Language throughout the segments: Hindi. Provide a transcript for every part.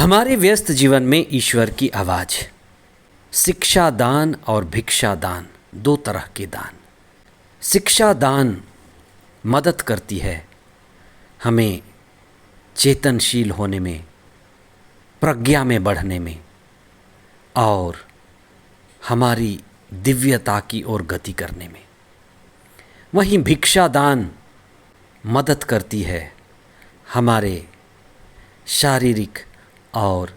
हमारे व्यस्त जीवन में ईश्वर की आवाज़। शिक्षा दान और भिक्षा दान, दो तरह के दान। शिक्षा दान मदद करती है हमें चेतनशील होने में, प्रज्ञा में बढ़ने में और हमारी दिव्यता की ओर गति करने में। वहीं भिक्षा दान मदद करती है हमारे शारीरिक और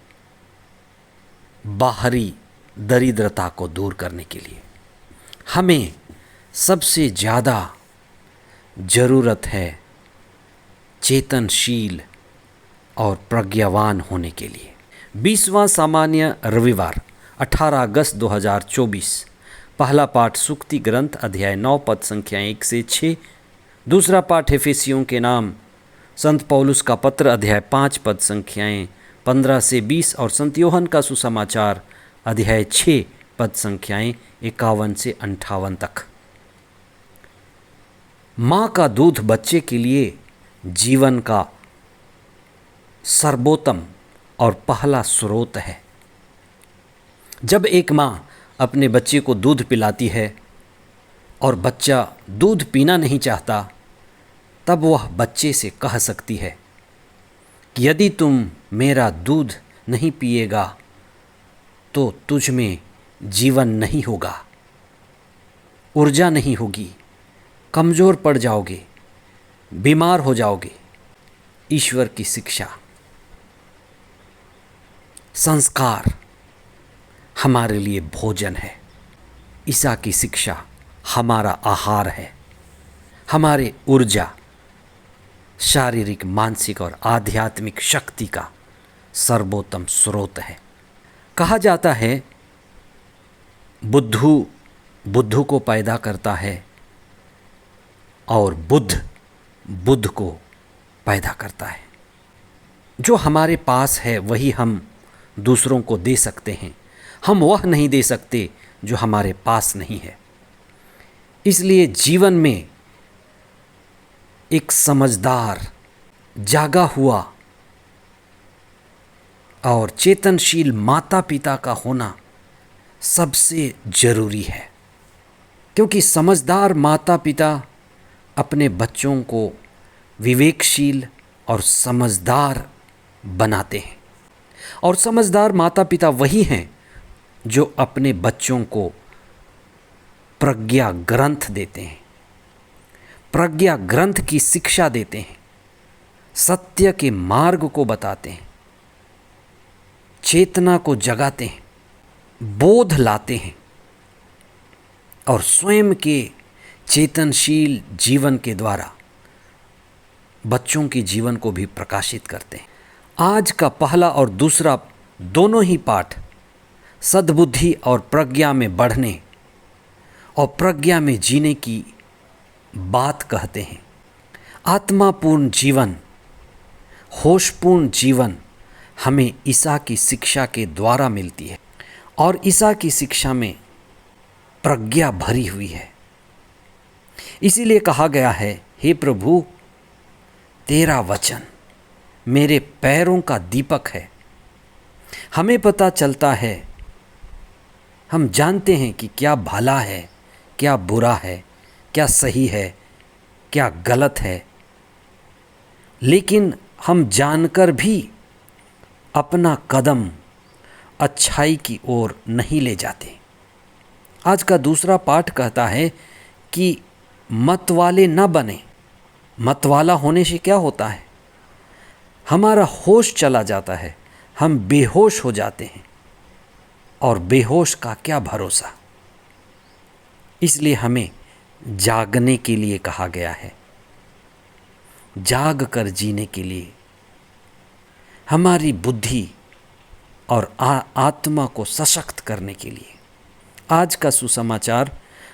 बाहरी दरिद्रता को दूर करने के लिए। हमें सबसे ज़्यादा ज़रूरत है चेतनशील और प्रज्ञावान होने के लिए। 20वां सामान्य रविवार 18 अगस्त 2024। पहला पाठ सुक्ति ग्रंथ अध्याय 9 पद संख्या 1 से 6। दूसरा पाठ एफेसियों के नाम संत पौलुस का पत्र अध्याय 5 पद संख्याएँ 15 से 20 और संत योहन का सुसमाचार अध्याय 6 पद संख्याएँ 51 से 58 तक। माँ का दूध बच्चे के लिए जीवन का सर्वोत्तम और पहला स्रोत है। जब एक माँ अपने बच्चे को दूध पिलाती है और बच्चा दूध पीना नहीं चाहता, तब वह बच्चे से कह सकती है कि यदि तुम मेरा दूध नहीं पिएगा तो तुझ में जीवन नहीं होगा, ऊर्जा नहीं होगी, कमज़ोर पड़ जाओगे, बीमार हो जाओगे। ईश्वर की शिक्षा, संस्कार हमारे लिए भोजन है। ईसा की शिक्षा हमारा आहार है, हमारे ऊर्जा, शारीरिक, मानसिक और आध्यात्मिक शक्ति का सर्वोत्तम स्रोत है। कहा जाता है बुद्धू बुद्धू को पैदा करता है और बुद्ध बुद्ध को पैदा करता है। जो हमारे पास है वही हम दूसरों को दे सकते हैं। हम वह नहीं दे सकते जो हमारे पास नहीं है। इसलिए जीवन में एक समझदार, जागा हुआ और चेतनशील माता पिता का होना सबसे ज़रूरी है, क्योंकि समझदार माता पिता अपने बच्चों को विवेकशील और समझदार बनाते हैं। और समझदार माता पिता वही हैं जो अपने बच्चों को प्रज्ञा ग्रंथ देते हैं, प्रज्ञा ग्रंथ की शिक्षा देते हैं, सत्य के मार्ग को बताते हैं, चेतना को जगाते हैं, बोध लाते हैं और स्वयं के चेतनशील जीवन के द्वारा बच्चों के जीवन को भी प्रकाशित करते हैं। आज का पहला और दूसरा दोनों ही पाठ सद्बुद्धि और प्रज्ञा में बढ़ने और प्रज्ञा में जीने की बात कहते हैं। आत्मापूर्ण जीवन, होशपूर्ण जीवन हमें ईसा की शिक्षा के द्वारा मिलती है और ईसा की शिक्षा में प्रज्ञा भरी हुई है। इसीलिए कहा गया है, हे प्रभु, तेरा वचन मेरे पैरों का दीपक है। हमें पता चलता है, हम जानते हैं कि क्या भला है, क्या बुरा है, क्या सही है, क्या गलत है, लेकिन हम जानकर भी अपना कदम अच्छाई की ओर नहीं ले जाते। आज का दूसरा पाठ कहता है कि मतवाले न बने। मतवाला होने से क्या होता है? हमारा होश चला जाता है, हम बेहोश हो जाते हैं और बेहोश का क्या भरोसा। इसलिए हमें जागने के लिए कहा गया है, जाग कर जीने के लिए, हमारी बुद्धि और आत्मा को सशक्त करने के लिए। आज का सुसमाचार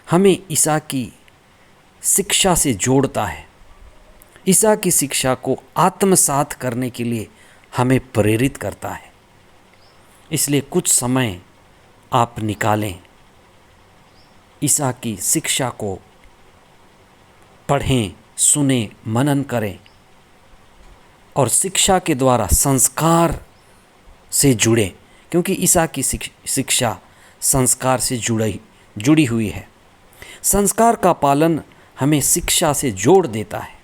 हमें ईसा की शिक्षा से जोड़ता है। ईसा की शिक्षा को आत्मसात करने के लिए हमें प्रेरित करता है। इसलिए कुछ समय आप निकालें, ईसा की शिक्षा को पढ़ें, सुने, मनन करें और शिक्षा के द्वारा संस्कार से जुड़े, क्योंकि ईसा की शिक्षा संस्कार से जुड़ी हुई है। संस्कार का पालन हमें शिक्षा से जोड़ देता है।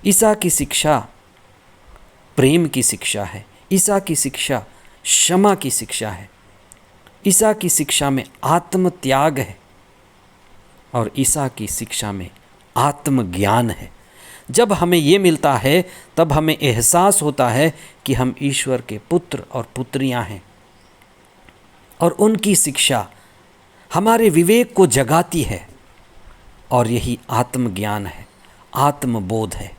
ईसा की शिक्षा प्रेम की शिक्षा है। ईसा की शिक्षा क्षमा की शिक्षा है। ईसा की शिक्षा में आत्म त्याग है और ईसा की शिक्षा में आत्मज्ञान है। जब हमें ये मिलता है तब हमें एहसास होता है कि हम ईश्वर के पुत्र और पुत्रियां हैं, और उनकी शिक्षा हमारे विवेक को जगाती है, और यही आत्मज्ञान है, आत्मबोध है।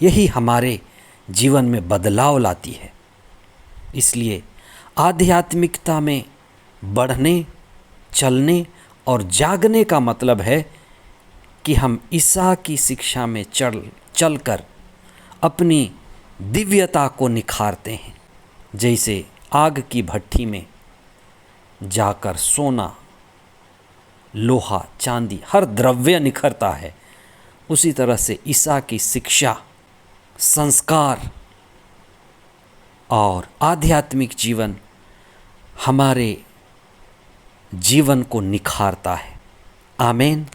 यही हमारे जीवन में बदलाव लाती है। इसलिए आध्यात्मिकता में बढ़ने, चलने और जागने का मतलब है कि हम ईसा की शिक्षा में चलकर अपनी दिव्यता को निखारते हैं। जैसे आग की भट्ठी में जाकर सोना, लोहा, चांदी, हर द्रव्य निखरता है, उसी तरह से ईसा की शिक्षा, संस्कार और आध्यात्मिक जीवन हमारे जीवन को निखारता है। आमीन।